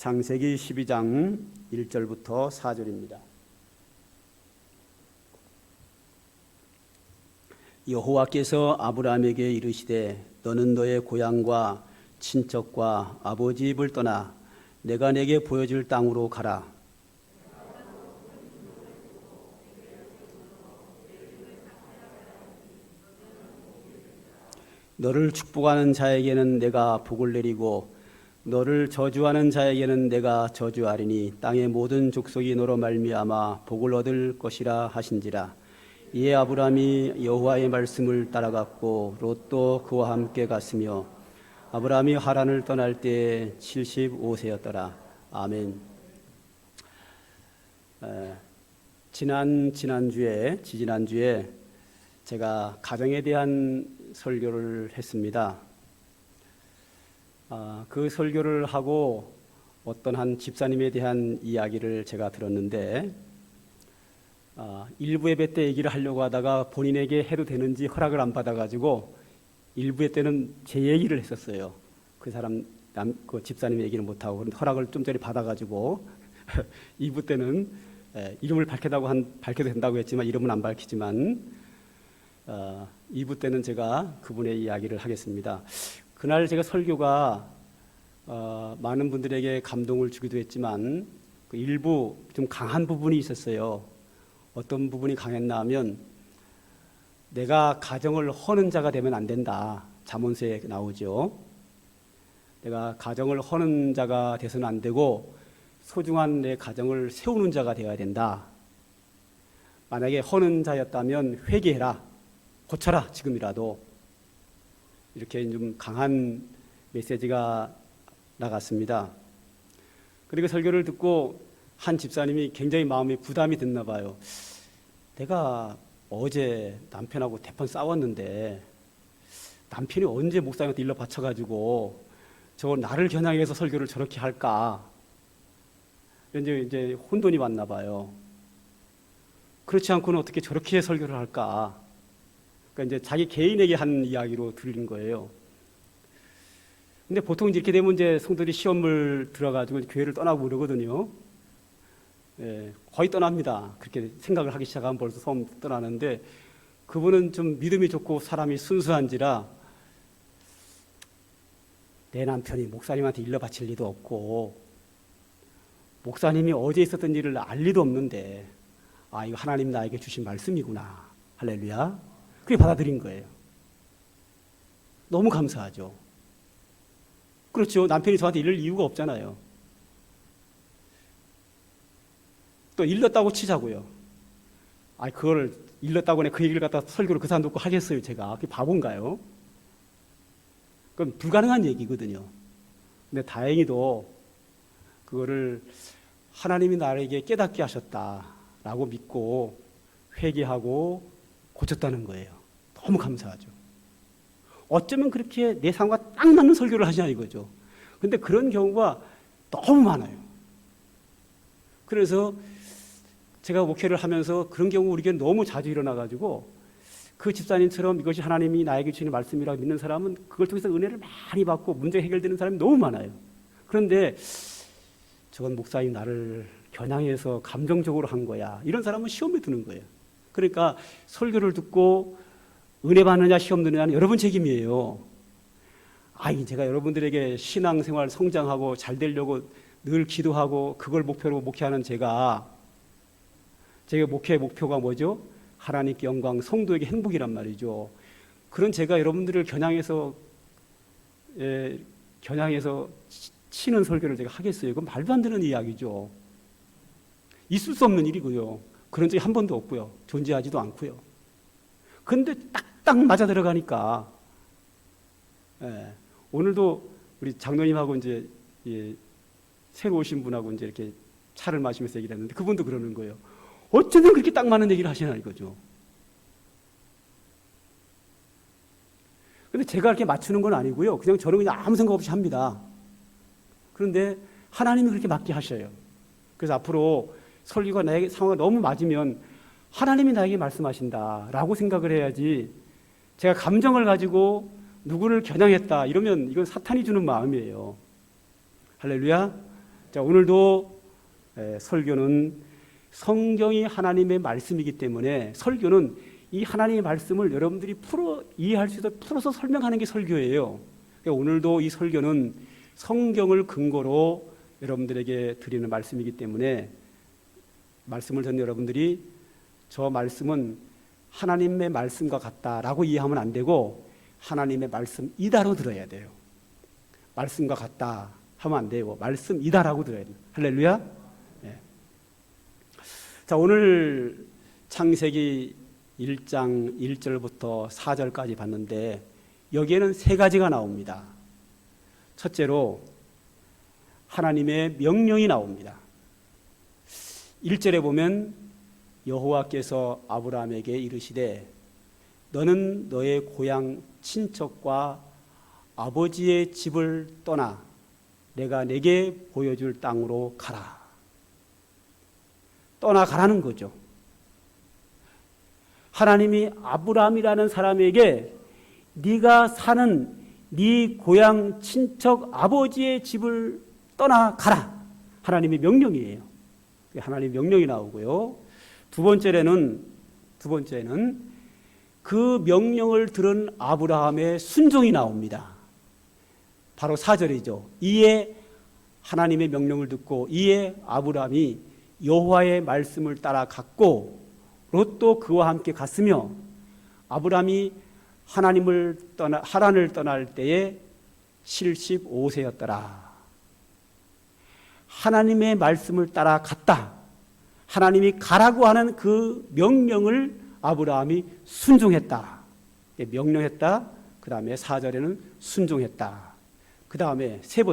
창세기 12장 1절부터 4절입니다. 여호와께서 아브라함에게 이르시되 너는 너의 고향과 친척과 아버지 집을 떠나 내가 내게 보여줄 땅으로 가라. 너를 축복하는 자에게는 내가 복을 내리고 너를 저주하는 자에게는 내가 저주하리니 땅의 모든 족속이 너로 말미암아 복을 얻을 것이라 하신지라. 이에 아브라함이 여호와의 말씀을 따라갔고 롯도 그와 함께 갔으며 아브라함이 하란을 떠날 때에 75세였더라. 아멘. 지지난주에 제가 가정에 대한 설교를 했습니다. 그 설교를 하고 어떤 한 집사님에 대한 이야기를 제가 들었는데 일부 예배 때 얘기를 하려고 하다가 본인에게 해도 되는지 허락을 안 받아가지고 일부 예배 때는 제 얘기를 했었어요. 그 집사님 얘기는 못하고 허락을 좀 전에 받아가지고 2부 때는 이름을 밝혀도 된다고 했지만 이름은 안 밝히지만 2부 때는 제가 그분의 이야기를 하겠습니다. 그날 제가 설교가 많은 분들에게 감동을 주기도 했지만 그 일부 좀 강한 부분이 있었어요. 어떤 부분이 강했나 하면 내가 가정을 허는 자가 되면 안 된다. 잠언서에 나오죠. 내가 가정을 허는 자가 돼서는 안 되고 소중한 내 가정을 세우는 자가 되어야 된다. 만약에 허는 자였다면 회개해라. 고쳐라. 지금이라도. 이렇게 좀 강한 메시지가 나갔습니다. 그리고 설교를 듣고 한 집사님이 굉장히 마음이 부담이 됐나 봐요. 내가 어제 남편하고 대판 싸웠는데 남편이 언제 목사님한테 일러 바쳐가지고 저 나를 겨냥해서 설교를 저렇게 할까? 이제 혼돈이 왔나 봐요. 그렇지 않고는 어떻게 저렇게 설교를 할까? 그러니까 이제 자기 개인에게 한 이야기로 들린 거예요. 근데 보통 이렇게 되면 이제 성도들이 시험을 들어가지고 교회를 떠나고 그러거든요. 거의 떠납니다. 그렇게 생각을 하기 시작하면 벌써 처음 떠나는데 그분은 좀 믿음이 좋고 사람이 순수한지라 내 남편이 목사님한테 일러 바칠 리도 없고 목사님이 어제 있었던 일을 알 리도 없는데 이거 하나님 나에게 주신 말씀이구나. 할렐루야. 그게 받아들인 거예요. 너무 감사하죠. 그렇죠. 남편이 저한테 이럴 이유가 없잖아요. 또 일렀다고 치자고요. 그걸 일렀다고 그 얘기를 갖다 설교를 그 사람 듣고 하겠어요, 제가. 그게 바본가요? 그건 불가능한 얘기거든요. 근데 다행히도 그거를 하나님이 나에게 깨닫게 하셨다라고 믿고 회개하고 고쳤다는 거예요. 너무 감사하죠. 어쩌면 그렇게 내 상황과 딱 맞는 설교를 하시냐 이거죠. 근데 그런 경우가 너무 많아요. 그래서 제가 목회를 하면서 그런 경우 우리 교회는 너무 자주 일어나가지고 그 집사님처럼 이것이 하나님이 나에게 주시는 말씀이라고 믿는 사람은 그걸 통해서 은혜를 많이 받고 문제 해결되는 사람이 너무 많아요. 그런데 저건 목사님 나를 겨냥해서 감정적으로 한 거야. 이런 사람은 시험에 드는 거예요. 그러니까 설교를 듣고 은혜 받느냐 시험 드느냐는 여러분 책임이에요. 제가 여러분들에게 신앙생활 성장하고 잘 되려고 늘 기도하고 그걸 목표로 목회하는 제가 목회의 목표가 뭐죠? 하나님께 영광, 성도에게 행복이란 말이죠. 그런 제가 여러분들을 겨냥해서 치는 설교를 제가 하겠어요. 그건 말도 안 되는 이야기죠. 있을 수 없는 일이고요. 그런 적이 한 번도 없고요. 존재하지도 않고요. 그런데 딱딱 맞아 들어가니까 오늘도 우리 장로님하고 이제 새로 오신 분하고 이제 이렇게 차를 마시면서 얘기를 했는데 그분도 그러는 거예요. 어쩌면 그렇게 딱 맞는 얘기를 하시나 이거죠. 근데 제가 이렇게 맞추는 건 아니고요. 저는 그냥 아무 생각 없이 합니다. 그런데 하나님이 그렇게 맞게 하셔요. 그래서 앞으로 설교가 나에게 상황이 너무 맞으면 하나님이 나에게 말씀하신다라고 생각을 해야지 제가 감정을 가지고 누구를 겨냥했다 이러면 이건 사탄이 주는 마음이에요. 할렐루야. 자, 오늘도 설교는 성경이 하나님의 말씀이기 때문에 설교는 이 하나님의 말씀을 여러분들이 이해할 수 있도록 풀어서 설명하는 게 설교예요. 그러니까 오늘도 이 설교는 성경을 근거로 여러분들에게 드리는 말씀이기 때문에 말씀을 듣는 여러분들이 저 말씀은 하나님의 말씀과 같다라고 이해하면 안 되고 하나님의 말씀이다로 들어야 돼요. 말씀과 같다 하면 안 되고 말씀이다라고 들어야 돼요. 할렐루야. 네. 자, 오늘 창세기 1장 1절부터 4절까지 봤는데 여기에는 세 가지가 나옵니다. 첫째로 하나님의 명령이 나옵니다. 1절에 보면 여호와께서 아브라함에게 이르시되 너는 너의 고향 친척과 아버지의 집을 떠나 내가 네게 보여줄 땅으로 가라. 떠나가라는 거죠. 하나님이 아브라함이라는 사람에게 네가 사는 네 고향 친척 아버지의 집을 떠나가라. 하나님의 명령이에요. 하나님의 명령이 나오고요. 두 번째는 그 명령을 들은 아브라함의 순종이 나옵니다. 바로 4절이죠. 이에 하나님의 명령을 듣고 이에 아브라함이 여호와의 말씀을 따라 갔고 롯도 그와 함께 갔으며 아브라함이 하란을 떠날 때에 75세였더라. 하나님의 말씀을 따라 갔다. 하나님이 가라고 하는 그 명령을 아브라함이 순종했다. 명령했다. 그 다음에 4절에는 순종했다. 그 다음에 세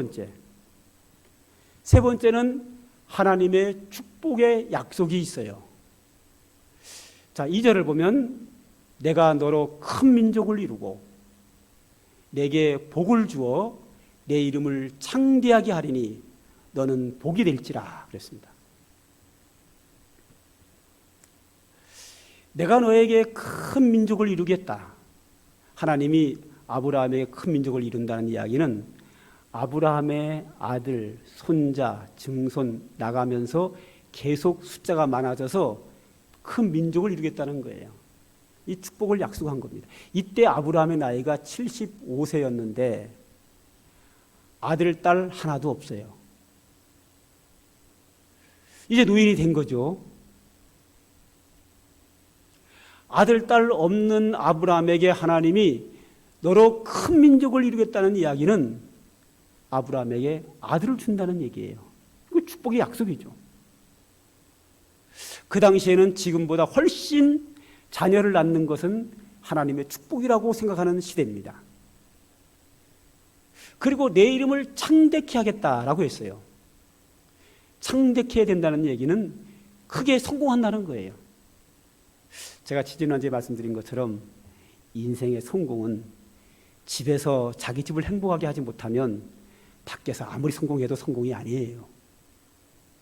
번째는 하나님의 축복의 약속이 있어요. 자, 2절을 보면 내가 너로 큰 민족을 이루고 내게 복을 주어 내 이름을 창대하게 하리니 너는 복이 될지라 그랬습니다. 내가 너에게 큰 민족을 이루겠다. 하나님이 아브라함에게 큰 민족을 이룬다는 이야기는 아브라함의 아들, 손자, 증손 나가면서 계속 숫자가 많아져서 큰 민족을 이루겠다는 거예요. 이 축복을 약속한 겁니다. 이때 아브라함의 나이가 75세였는데 아들, 딸 하나도 없어요. 이제 노인이 된 거죠. 아들, 딸 없는 아브라함에게 하나님이 너로 큰 민족을 이루겠다는 이야기는 아브라함에게 아들을 준다는 얘기예요. 이거 축복의 약속이죠. 그 당시에는 지금보다 훨씬 자녀를 낳는 것은 하나님의 축복이라고 생각하는 시대입니다. 그리고 내 이름을 창대케 하겠다라고 했어요. 창대케 해야 된다는 얘기는 크게 성공한다는 거예요. 제가 지지난주에 말씀드린 것처럼 인생의 성공은 집에서 자기 집을 행복하게 하지 못하면 밖에서 아무리 성공해도 성공이 아니에요.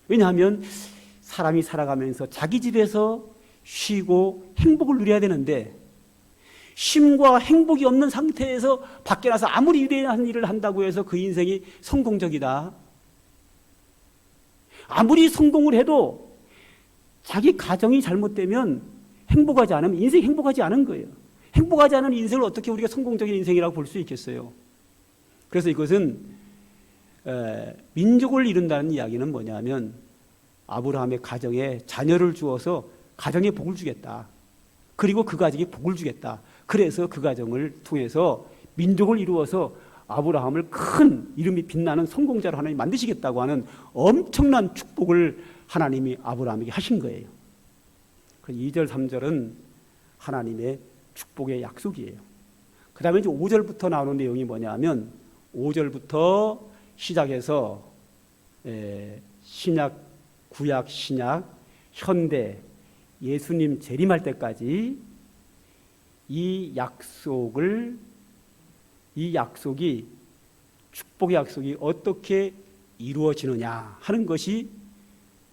왜냐하면 사람이 살아가면서 자기 집에서 쉬고 행복을 누려야 되는데 쉼과 행복이 없는 상태에서 밖에 나서 아무리 위대한 일을 한다고 해서 그 인생이 성공적이다. 아무리 성공을 해도 자기 가정이 잘못되면 행복하지 않으면 인생이 행복하지 않은 거예요. 행복하지 않은 인생을 어떻게 우리가 성공적인 인생이라고 볼 수 있겠어요. 그래서 이것은 민족을 이룬다는 이야기는 뭐냐면 아브라함의 가정에 자녀를 주어서 가정에 복을 주겠다. 그리고 그 가정에 복을 주겠다. 그래서 그 가정을 통해서 민족을 이루어서 아브라함을 큰 이름이 빛나는 성공자로 하나님이 만드시겠다고 하는 엄청난 축복을 하나님이 아브라함에게 하신 거예요. 2절, 3절은 하나님의 축복의 약속이에요. 그 다음에 이제 5절부터 나오는 내용이 뭐냐면 5절부터 시작해서 신약, 구약, 신약, 현대, 예수님 재림할 때까지 이 약속이 축복의 약속이 어떻게 이루어지느냐 하는 것이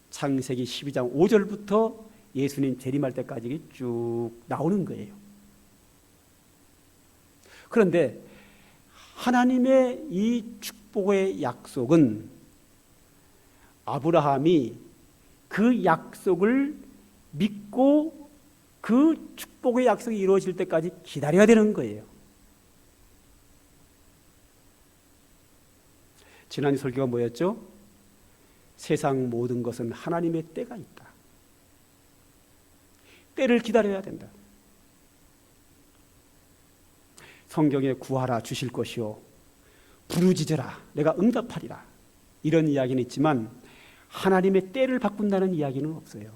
창세기 12장 5절부터 예수님 재림할 때까지 쭉 나오는 거예요. 그런데 하나님의 이 축복의 약속은 아브라함이 그 약속을 믿고 그 축복의 약속이 이루어질 때까지 기다려야 되는 거예요. 지난 설교가 뭐였죠? 세상 모든 것은 하나님의 때가 있다. 때를 기다려야 된다. 성경에 구하라 주실 것이요 부르짖으라 내가 응답하리라 이런 이야기는 있지만 하나님의 때를 바꾼다는 이야기는 없어요.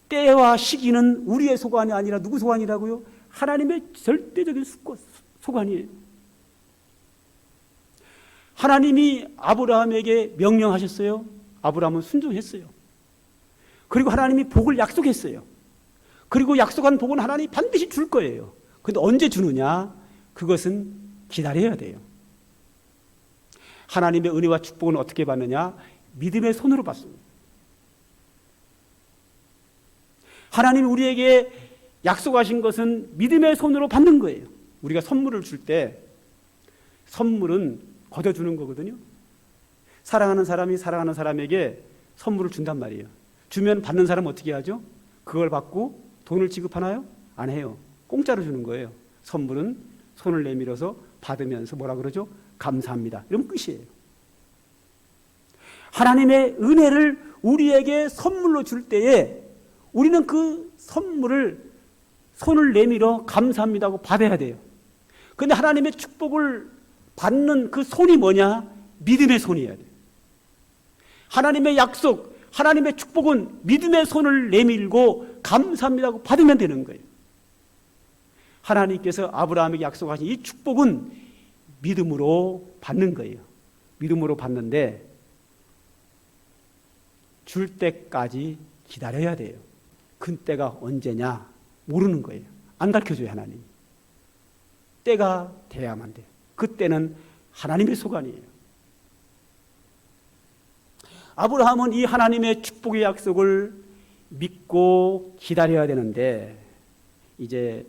때와 시기는 우리의 소관이 아니라 누구 소관이라고요? 하나님의 절대적인 소관이에요. 하나님이 아브라함에게 명령하셨어요. 아브라함은 순종했어요. 그리고 하나님이 복을 약속했어요. 그리고 약속한 복은 하나님이 반드시 줄 거예요. 그런데 언제 주느냐? 그것은 기다려야 돼요. 하나님의 은혜와 축복은 어떻게 받느냐? 믿음의 손으로 받습니다. 하나님이 우리에게 약속하신 것은 믿음의 손으로 받는 거예요. 우리가 선물을 줄 때 선물은 거둬주는 거거든요. 사랑하는 사람이 사랑하는 사람에게 선물을 준단 말이에요. 주면 받는 사람은 어떻게 하죠? 그걸 받고 돈을 지급하나요? 안 해요. 공짜로 주는 거예요. 선물은 손을 내밀어서 받으면서 뭐라 그러죠? 감사합니다. 이러면 끝이에요. 하나님의 은혜를 우리에게 선물로 줄 때에 우리는 그 선물을 손을 내밀어 감사합니다 하고 받아야 돼요. 그런데 하나님의 축복을 받는 그 손이 뭐냐? 믿음의 손이어야 돼요. 하나님의 약속, 하나님의 축복은 믿음의 손을 내밀고 감사합니다 하고 받으면 되는 거예요. 하나님께서 아브라함에게 약속하신 이 축복은 믿음으로 받는 거예요. 믿음으로 받는데 줄 때까지 기다려야 돼요. 그 때가 언제냐 모르는 거예요. 안 가르쳐줘요. 하나님. 때가 돼야만 돼요. 그때는 하나님의 소관이에요. 아브라함은 이 하나님의 축복의 약속을 믿고 기다려야 되는데 이제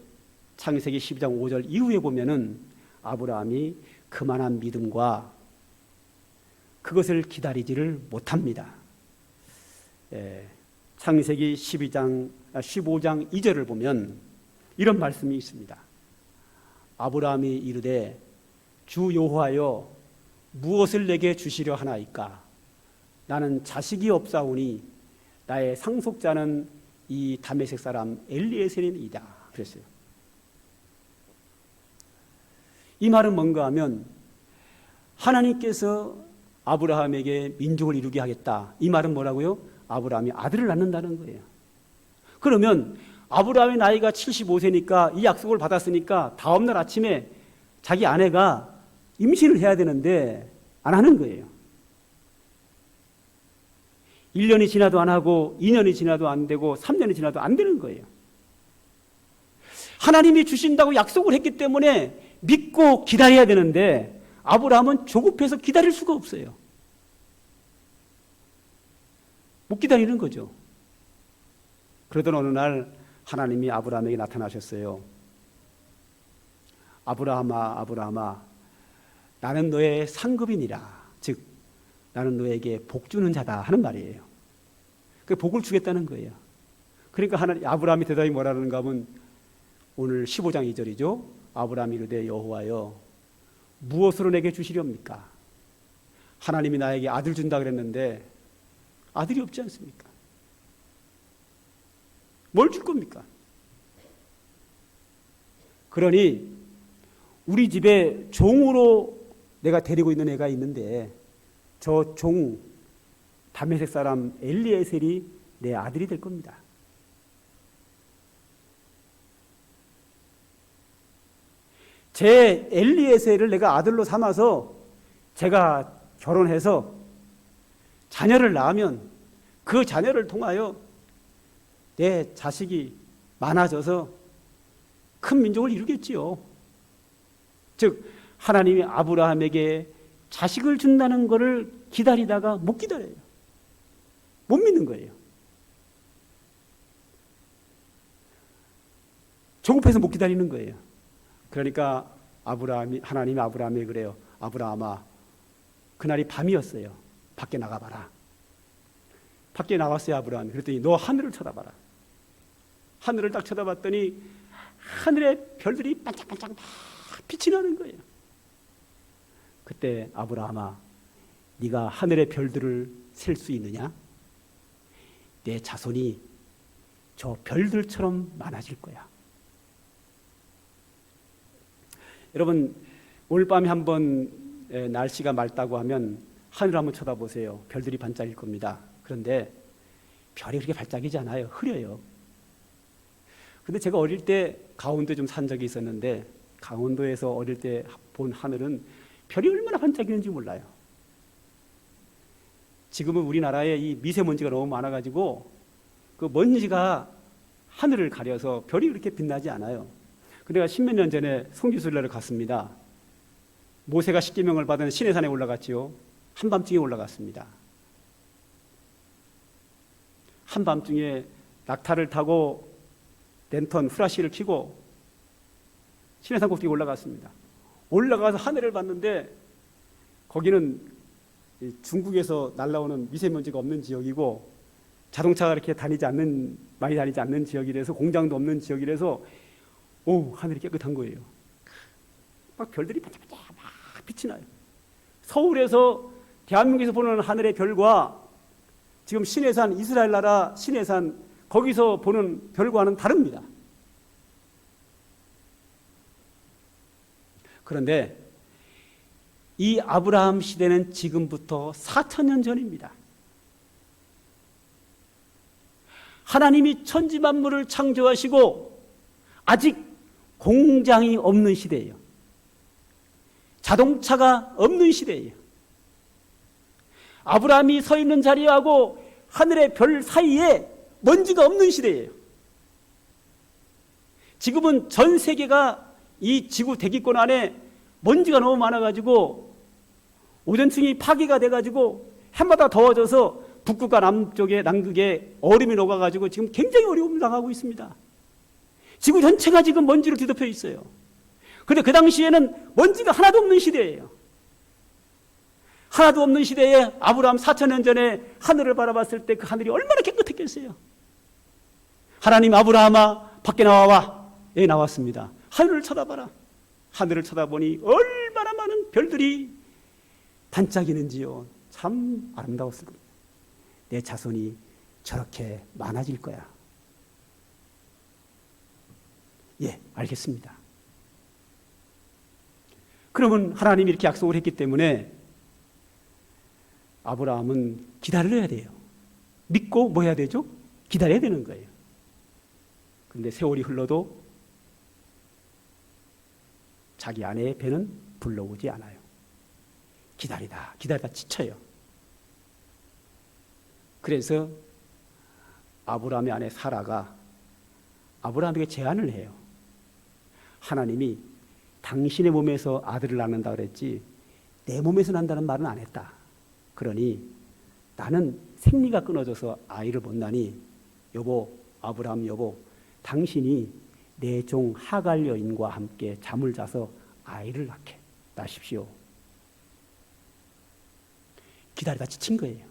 창세기 12장 5절 이후에 보면은 아브라함이 그만한 믿음과 그것을 기다리지를 못합니다. 창세기 15장 2절을 보면 이런 말씀이 있습니다. 아브라함이 이르되 주 여호와여 무엇을 내게 주시려 하나이까? 나는 자식이 없사오니 나의 상속자는 이 다메섹 사람 엘리에셀이니이다. 그랬어요. 이 말은 뭔가 하면 하나님께서 아브라함에게 민족을 이루게 하겠다. 이 말은 뭐라고요? 아브라함이 아들을 낳는다는 거예요. 그러면 아브라함의 나이가 75세니까 이 약속을 받았으니까 다음날 아침에 자기 아내가 임신을 해야 되는데 안 하는 거예요. 1년이 지나도 안 하고 2년이 지나도 안 되고 3년이 지나도 안 되는 거예요. 하나님이 주신다고 약속을 했기 때문에 믿고 기다려야 되는데 아브라함은 조급해서 기다릴 수가 없어요. 못 기다리는 거죠. 그러던 어느 날 하나님이 아브라함에게 나타나셨어요. 아브라함아, 아브라함아, 나는 너의 상급이니라. 즉 나는 너에게 복 주는 자다 하는 말이에요. 그 복을 주겠다는 거예요. 그러니까 아브라함이 대답이 뭐라는가 하면 오늘 15장 2절이죠. 아브라함이 이르되 여호와여 무엇으로 내게 주시렵니까? 하나님이 나에게 아들 준다 그랬는데 아들이 없지 않습니까? 뭘 줄 겁니까? 그러니 우리 집에 종으로 내가 데리고 있는 애가 있는데 저 종 다메섹 사람 엘리에셀이 내 아들이 될 겁니다. 제 엘리에셀을 내가 아들로 삼아서 제가 결혼해서 자녀를 낳으면 그 자녀를 통하여 내 자식이 많아져서 큰 민족을 이루겠지요. 즉 하나님이 아브라함에게 자식을 준다는 것을 기다리다가 못 기다려요. 못 믿는 거예요. 조급해서 못 기다리는 거예요. 그러니까 하나님이 아브라함에게 그래요. 아브라함아, 그날이 밤이었어요. 밖에 나가봐라. 밖에 나갔어요, 아브라함이. 그랬더니 너 하늘을 쳐다봐라. 하늘을 딱 쳐다봤더니 하늘의 별들이 반짝반짝 막 빛이 나는 거예요. 그때 아브라함아, 네가 하늘의 별들을 셀 수 있느냐? 내 자손이 저 별들처럼 많아질 거야. 여러분, 오늘 밤에 한번 날씨가 맑다고 하면 하늘 한번 쳐다보세요. 별들이 반짝일 겁니다. 그런데 별이 그렇게 반짝이지 않아요. 흐려요. 근데 제가 어릴 때 강원도에 좀 산 적이 있었는데, 강원도에서 어릴 때 본 하늘은 별이 얼마나 반짝이는지 몰라요. 지금은 우리나라에 이 미세먼지가 너무 많아가지고 그 먼지가 하늘을 가려서 별이 그렇게 빛나지 않아요. 근데 내가 10몇 년 전에 성지순례를 갔습니다. 모세가 십계명을 받은 시내산에 올라갔지요. 한밤중에 올라갔습니다. 한밤중에 낙타를 타고 랜턴 후라시를 켜고 시내산 꼭대기 올라갔습니다. 올라가서 하늘을 봤는데 거기는 중국에서 날라오는 미세먼지가 없는 지역이고 자동차가 이렇게 많이 다니지 않는 지역이라서, 공장도 없는 지역이라서 하늘이 깨끗한 거예요. 막 별들이 반짝반짝 막 빛이 나요. 서울에서, 대한민국에서 보는 하늘의 별과 지금 시내산, 이스라엘 나라 시내산 거기서 보는 별과는 다릅니다. 그런데 이 아브라함 시대는 지금부터 4,000년 전입니다. 하나님이 천지 만물을 창조하시고 아직 공장이 없는 시대예요. 자동차가 없는 시대예요. 아브라함이 서 있는 자리하고 하늘의 별 사이에 먼지가 없는 시대예요. 지금은 전 세계가 이 지구 대기권 안에 먼지가 너무 많아가지고 오존층이 파괴가 돼가지고 해마다 더워져서 북극과 남극에 얼음이 녹아가지고 지금 굉장히 어려움을 당하고 있습니다. 지구 전체가 지금 먼지로 뒤덮여 있어요. 그런데 그 당시에는 먼지가 하나도 없는 시대예요. 하나도 없는 시대에 아브라함 4,000년 전에 하늘을 바라봤을 때 그 하늘이 얼마나 깨끗했겠어요. 하나님, 아브라함아 밖에 나와와. 예, 나왔습니다. 하늘을 쳐다봐라. 하늘을 쳐다보니 얼마나 많은 별들이 반짝이는지요. 참 아름다웠을 겁니다. 내 자손이 저렇게 많아질 거야. 예, 알겠습니다. 그러면 하나님이 이렇게 약속을 했기 때문에 아브라함은 기다려야 돼요. 믿고 뭐 해야 되죠? 기다려야 되는 거예요. 그런데 세월이 흘러도 자기 아내의 배는 불러오지 않아요. 기다리다 지쳐요. 그래서 아브라함의 아내 사라가 아브라함에게 제안을 해요. 하나님이 당신의 몸에서 아들을 낳는다 그랬지 내 몸에서 난다는 말은 안 했다. 그러니 나는 생리가 끊어져서 아이를 못 낳으니 여보, 아브라함 여보, 당신이 내 종 하갈 여인과 함께 잠을 자서 아이를 낳으십시오. 기다리다 지친 거예요.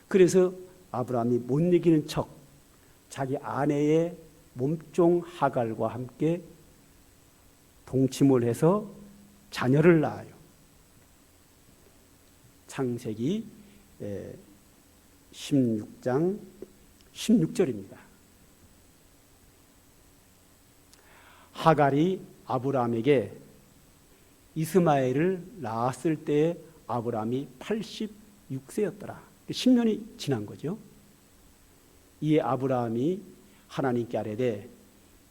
그래서 아브라함이 못 이기는 척 자기 아내의 몸종 하갈과 함께 동침을 해서 자녀를 낳아요. 창세기 16장 16절입니다. 하갈이 아브라함에게 이스마엘을 낳았을 때 아브라함이 86세였더라. 10년이 지난 거죠. 이에 아브라함이 하나님께 아뢰되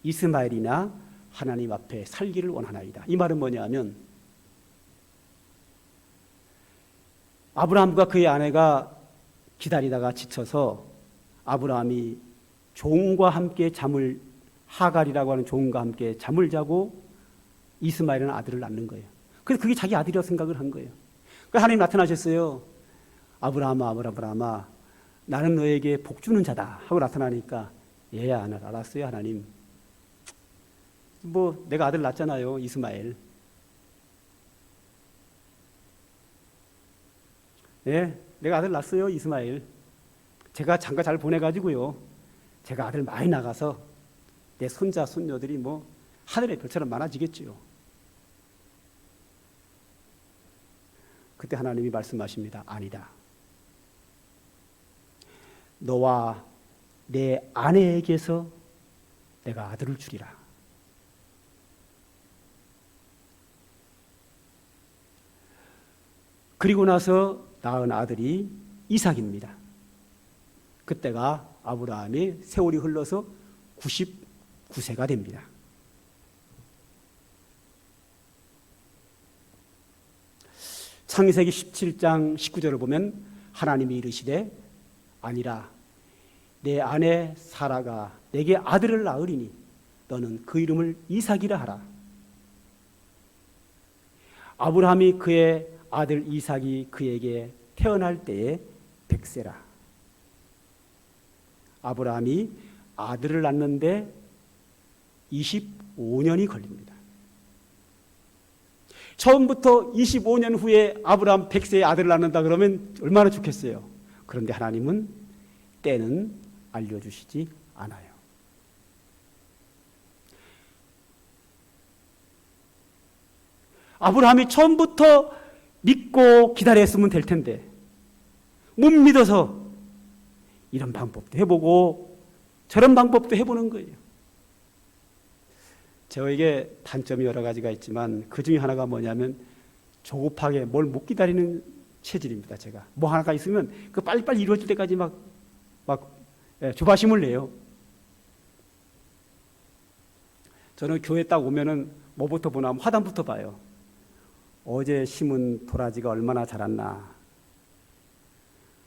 이스마엘이나 하나님 앞에 살기를 원하나이다. 이 말은 뭐냐면 아브라함과 그의 아내가 기다리다가 지쳐서 아브라함이 종과 함께 하갈이라고 하는 종과 함께 잠을 자고 이스마엘이라는 아들을 낳는 거예요. 그래서 그게 자기 아들이라고 생각을 한 거예요. 그래서 하나님 나타나셨어요. 아브라함아, 나는 너에게 복 주는 자다 하고 나타나니까 얘야, 알았어요 하나님. 뭐 내가 아들 낳았잖아요, 이스마엘. 예, 내가 아들 낳았어요, 이스마엘. 제가 장가 잘 보내가지고요. 제가 아들 많이 나가서 내 손자, 손녀들이 뭐 하늘의 별처럼 많아지겠지요. 그때 하나님이 말씀하십니다. 아니다. 너와 내 아내에게서 내가 아들을 주리라. 그리고 나서 낳은 아들이 이삭입니다. 그때가 아브라함의 세월이 흘러서 99세가 됩니다. 창세기 17장 19절을 보면 하나님이 이르시되 아니라 내 아내 사라가 내게 아들을 낳으리니 너는 그 이름을 이삭이라 하라. 아브라함이 그의 아들 이삭이 그에게 태어날 때에 100세라. 아브라함이 아들을 낳는데 25년이 걸립니다. 처음부터 25년 후에 아브라함 100세의 아들을 낳는다 그러면 얼마나 좋겠어요. 그런데 하나님은 때는 알려주시지 않아요. 아브라함이 처음부터 믿고 기다렸으면 될 텐데 못 믿어서 이런 방법도 해보고 저런 방법도 해보는 거예요. 저에게 단점이 여러 가지가 있지만 그 중에 하나가 뭐냐면 조급하게 뭘 못 기다리는 체질입니다. 제가 뭐 하나가 있으면 그 빨리빨리 이루어질 때까지 막 조바심을 내요. 저는 교회 딱 오면은 뭐부터 보나 하면 화단부터 봐요. 어제 심은 도라지가 얼마나 자랐나.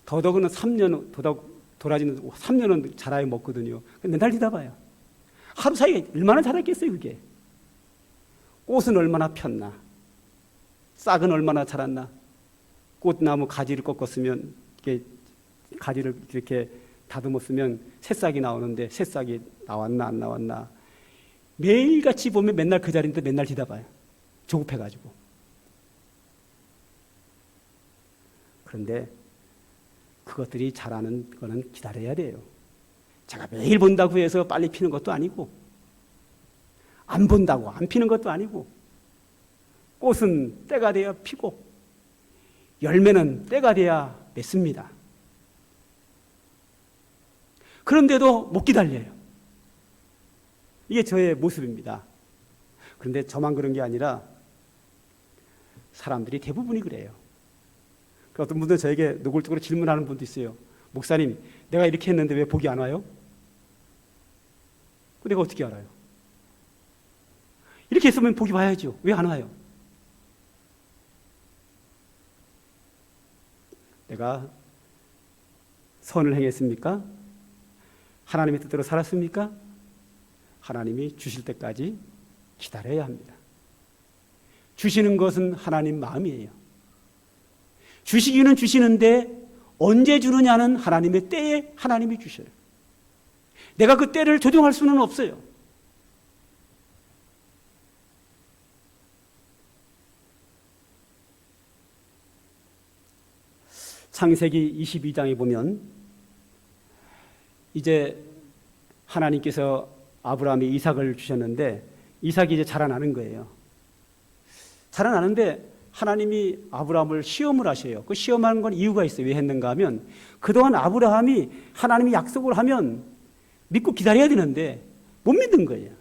더덕은 3년, 도라지는 3년은 자라야 먹거든요. 맨날 뒤다봐요. 하루 사이에 얼마나 자랐겠어요, 그게. 꽃은 얼마나 폈나. 싹은 얼마나 자랐나. 꽃나무 가지를 꺾었으면, 이게 가지를 이렇게 다듬었으면 새싹이 나오는데 새싹이 나왔나, 안 나왔나. 매일같이 보면 맨날 그 자리인데 맨날 뒤다봐요. 조급해가지고. 그런데 그것들이 자라는 거는 기다려야 돼요. 제가 매일 본다고 해서 빨리 피는 것도 아니고 안 본다고 안 피는 것도 아니고 꽃은 때가 돼야 피고 열매는 때가 돼야 맺습니다. 그런데도 못 기다려요. 이게 저의 모습입니다. 그런데 저만 그런 게 아니라 사람들이 대부분이 그래요. 어떤 분들은 저에게 노골적으로 질문하는 분도 있어요. 목사님, 내가 이렇게 했는데 왜 복이 안 와요? 내가 어떻게 알아요? 이렇게 했으면 복이 와야죠. 왜 안 와요? 내가 선을 행했습니까? 하나님의 뜻대로 살았습니까? 하나님이 주실 때까지 기다려야 합니다. 주시는 것은 하나님 마음이에요. 주시기는 주시는데 언제 주느냐는 하나님의 때에 하나님이 주셔요. 내가 그 때를 조정할 수는 없어요. 창세기 22장에 보면 이제 하나님께서 아브라함이 이삭을 주셨는데 이삭이 이제 자라나는 거예요. 자라나는데 하나님이 아브라함을 시험을 하셔요. 그 시험하는 건 이유가 있어요. 왜 했는가 하면 그동안 아브라함이 하나님이 약속을 하면 믿고 기다려야 되는데 못 믿는 거예요.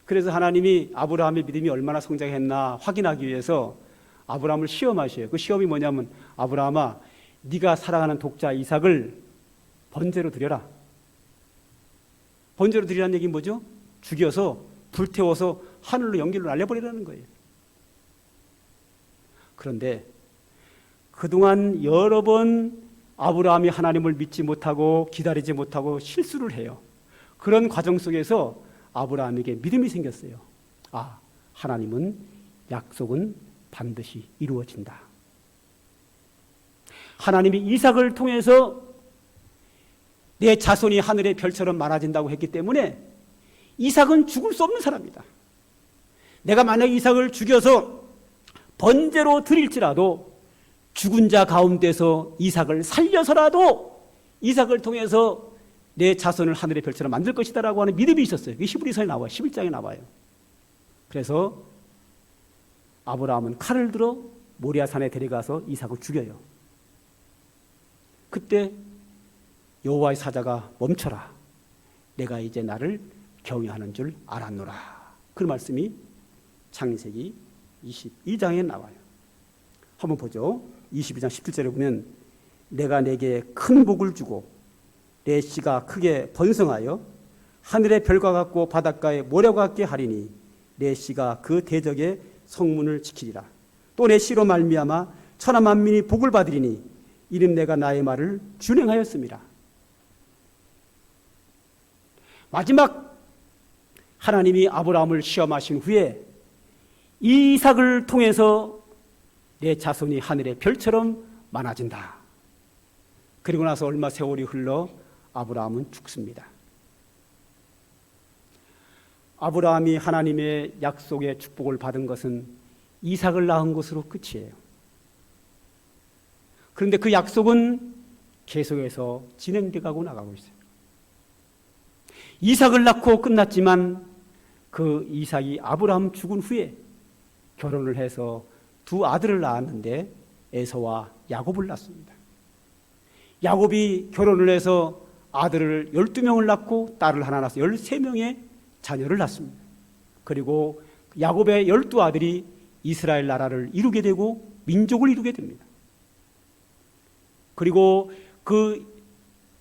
그래서 하나님이 아브라함의 믿음이 얼마나 성장했나 확인하기 위해서 아브라함을 시험하셔요. 그 시험이 뭐냐면 아브라함아, 네가 사랑하는 독자 이삭을 번제로 드려라. 번제로 드리라는 얘기는 뭐죠? 죽여서 불태워서 하늘로 연기로 날려버리라는 거예요. 그런데 그동안 여러 번 아브라함이 하나님을 믿지 못하고 기다리지 못하고 실수를 해요. 그런 과정 속에서 아브라함에게 믿음이 생겼어요. 아, 하나님은 약속은 반드시 이루어진다. 하나님이 이삭을 통해서 내 자손이 하늘의 별처럼 많아진다고 했기 때문에 이삭은 죽을 수 없는 사람이다. 내가 만약 이삭을 죽여서 번제로 드릴지라도 죽은 자 가운데서 이삭을 살려서라도 이삭을 통해서 내 자손을 하늘의 별처럼 만들 것이다라고 하는 믿음이 있었어요. 그게 히브리서에 나와요. 11장에 나와요. 그래서 아브라함은 칼을 들어 모리아산에 데려가서 이삭을 죽여요. 그때 여호와의 사자가 멈춰라. 내가 이제 나를 경외하는 줄 알았노라. 그 말씀이 창세기 22장에 나와요. 한번 보죠. 22장 17절에 보면 내가 내게 큰 복을 주고 내 씨가 크게 번성하여 하늘의 별과 같고 바닷가의 모래와 같게 하리니 내 씨가 그 대적의 성문을 지키리라. 또 내 씨로 말미암아 천하 만민이 복을 받으리니 이는 내가 나의 말을 준행하였습니다. 마지막 하나님이 아브라함을 시험하신 후에 이삭을 통해서 내 자손이 하늘의 별처럼 많아진다. 그리고 나서 얼마 세월이 흘러 아브라함은 죽습니다. 아브라함이 하나님의 약속의 축복을 받은 것은 이삭을 낳은 것으로 끝이에요. 그런데 그 약속은 계속해서 진행되고 나가고 있어요. 이삭을 낳고 끝났지만 그 이삭이 아브라함 죽은 후에 결혼을 해서 두 아들을 낳았는데 에서와 야곱을 낳습니다. 야곱이 결혼을 해서 아들을 12명을 낳고 딸을 하나 낳아서 13명의 자녀를 낳습니다. 그리고 야곱의 12아들이 이스라엘 나라를 이루게 되고 민족을 이루게 됩니다. 그리고 그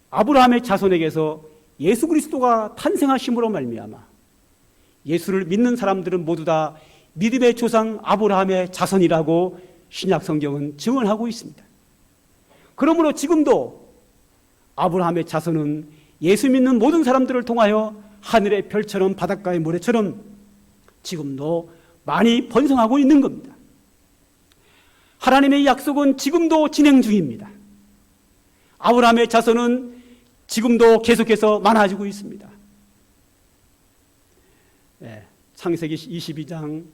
아브라함의 자손에게서 예수 그리스도가 탄생하심으로 말미암아 예수를 믿는 사람들은 모두 다 믿음의 조상 아브라함의 자손이라고 신약 성경은 증언하고 있습니다. 그러므로 지금도 아브라함의 자손은 예수 믿는 모든 사람들을 통하여 하늘의 별처럼 바닷가의 모래처럼 지금도 많이 번성하고 있는 겁니다. 하나님의 약속은 지금도 진행 중입니다. 아브라함의 자손은 지금도 계속해서 많아지고 있습니다. 창세기 22장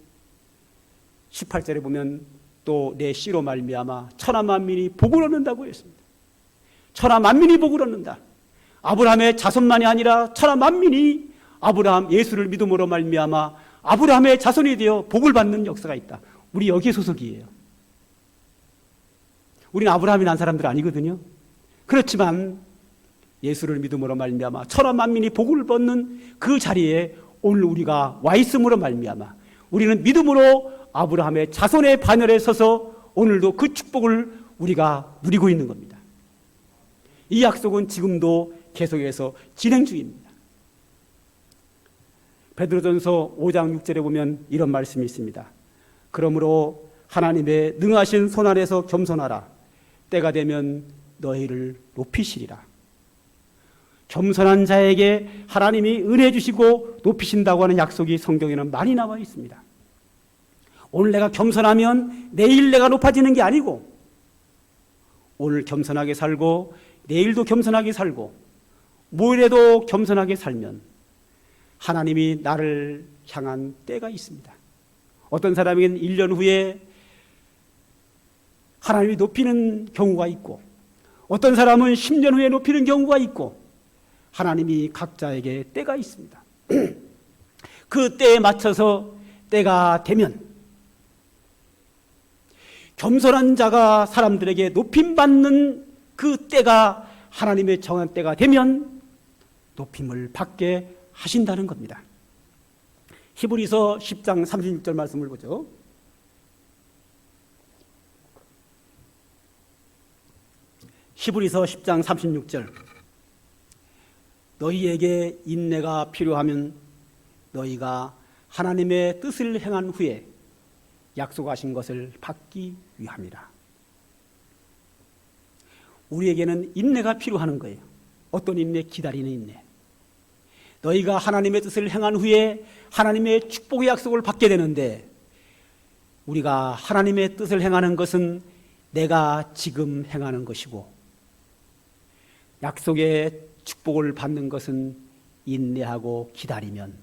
18절에 보면 또 내 씨로 말미암아 천하 만민이 복을 얻는다고 했습니다. 천하 만민이 복을 얻는다. 아브라함의 자손만이 아니라 천하 만민이 아브라함 예수를 믿음으로 말미암아 아브라함의 자손이 되어 복을 받는 역사가 있다. 우리 여기에 소속이에요. 우리는 아브라함이 난 사람들 아니거든요. 그렇지만 예수를 믿음으로 말미암아 천하 만민이 복을 받는 그 자리에 오늘 우리가 와 있음으로 말미암아 우리는 믿음으로 아브라함의 자손의 반열에 서서 오늘도 그 축복을 우리가 누리고 있는 겁니다. 이 약속은 지금도 계속해서 진행 중입니다. 베드로전서 5장 6절에 보면 이런 말씀이 있습니다. 그러므로 하나님의 능하신 손 안에서 겸손하라. 때가 되면 너희를 높이시리라. 겸손한 자에게 하나님이 은혜 주시고 높이신다고 하는 약속이 성경에는 많이 나와 있습니다. 오늘 내가 겸손하면 내일 내가 높아지는 게 아니고 오늘 겸손하게 살고 내일도 겸손하게 살고 모레도 겸손하게 살면 하나님이 나를 향한 때가 있습니다. 어떤 사람에게는 1년 후에 하나님이 높이는 경우가 있고 어떤 사람은 10년 후에 높이는 경우가 있고 하나님이 각자에게 때가 있습니다. 그 때에 맞춰서 때가 되면 겸손한 자가 사람들에게 높임받는 그 때가 하나님의 정한 때가 되면 높임을 받게 하신다는 겁니다. 히브리서 10장 36절 말씀을 보죠. 히브리서 10장 36절 너희에게 인내가 필요하면 너희가 하나님의 뜻을 행한 후에 약속하신 것을 받기 위함이라. 우리에게는 인내가 필요한 거예요. 어떤 인내? 기다리는 인내. 너희가 하나님의 뜻을 행한 후에 하나님의 축복의 약속을 받게 되는데 우리가 하나님의 뜻을 행하는 것은 내가 지금 행하는 것이고 약속의 축복을 받는 것은 인내하고 기다리면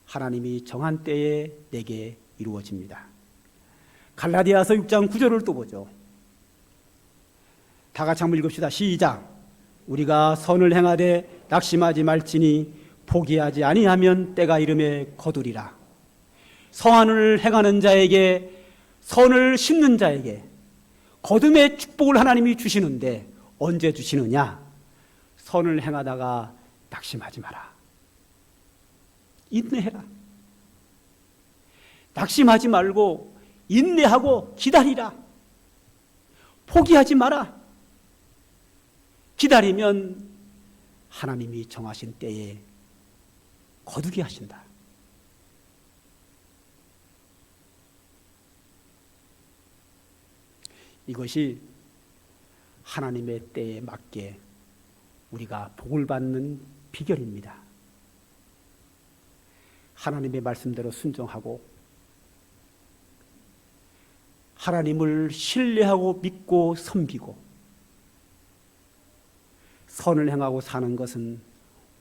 하나님이 정한 때에 내게 이루어집니다. 갈라디아서 6장 9절을 또 보죠. 다 같이 한번 읽읍시다. 시작. 우리가 선을 행하되 낙심하지 말지니 포기하지 아니하면 때가 이름에 거두리라. 선을 행하는 자에게, 선을 심는 자에게 거둠의 축복을 하나님이 주시는데 언제 주시느냐? 선을 행하다가 낙심하지 마라. 인내해라. 낙심하지 말고 인내하고 기다리라. 포기하지 마라. 기다리면 하나님이 정하신 때에 거두게 하신다. 이것이 하나님의 때에 맞게 우리가 복을 받는 비결입니다. 하나님의 말씀대로 순종하고 하나님을 신뢰하고 믿고 섬기고 선을 행하고 사는 것은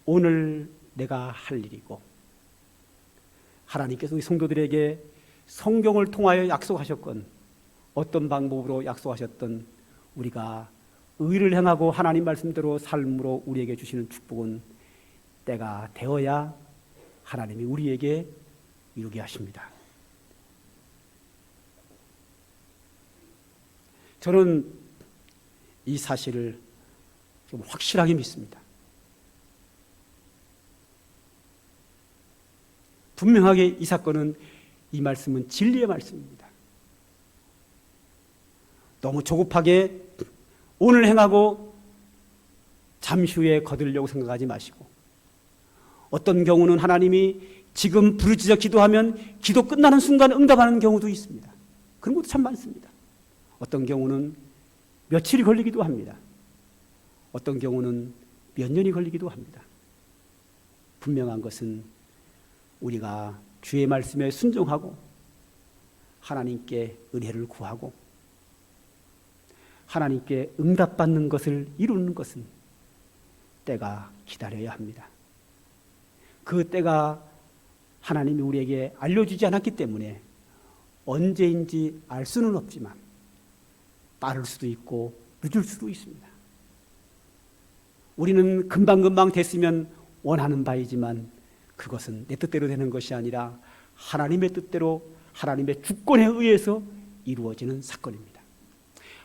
오늘 내가 할 일이고, 하나님께서 우리 성도들에게 성경을 통하여 약속하셨건 어떤 방법으로 약속하셨던 우리가 의를 행하고 하나님 말씀대로 삶으로 우리에게 주시는 축복은 때가 되어야 하나님이 우리에게 이루게 하십니다. 저는 이 사실을 좀 확실하게 믿습니다. 분명하게 이 사건은, 이 말씀은 진리의 말씀입니다. 너무 조급하게 오늘 행하고 잠시 후에 거두려고 생각하지 마시고, 어떤 경우는 하나님이 지금 부르짖어 기도하면 기도 끝나는 순간 응답하는 경우도 있습니다. 그런 것도 참 많습니다. 어떤 경우는 며칠이 걸리기도 합니다. 어떤 경우는 몇 년이 걸리기도 합니다. 분명한 것은 우리가 주의 말씀에 순종하고 하나님께 은혜를 구하고 하나님께 응답받는 것을 이루는 것은 때가 기다려야 합니다. 그 때가 하나님이 우리에게 알려주지 않았기 때문에 언제인지 알 수는 없지만 빠를 수도 있고 늦을 수도 있습니다. 우리는 금방금방 됐으면 원하는 바이지만 그것은 내 뜻대로 되는 것이 아니라 하나님의 뜻대로, 하나님의 주권에 의해서 이루어지는 사건입니다.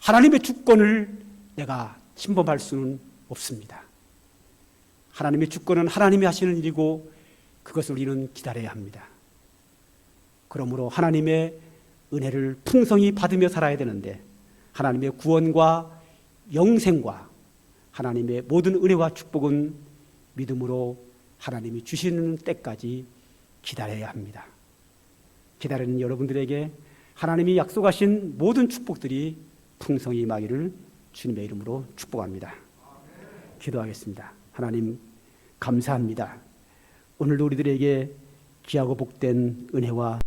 하나님의 주권을 내가 침범할 수는 없습니다. 하나님의 주권은 하나님이 하시는 일이고 그것을 우리는 기다려야 합니다. 그러므로 하나님의 은혜를 풍성히 받으며 살아야 되는데, 하나님의 구원과 영생과 하나님의 모든 은혜와 축복은 믿음으로 하나님이 주시는 때까지 기다려야 합니다. 기다리는 여러분들에게 하나님이 약속하신 모든 축복들이 풍성히 임하기를 주님의 이름으로 축복합니다. 기도하겠습니다. 하나님 감사합니다. 오늘도 우리들에게 귀하고 복된 은혜와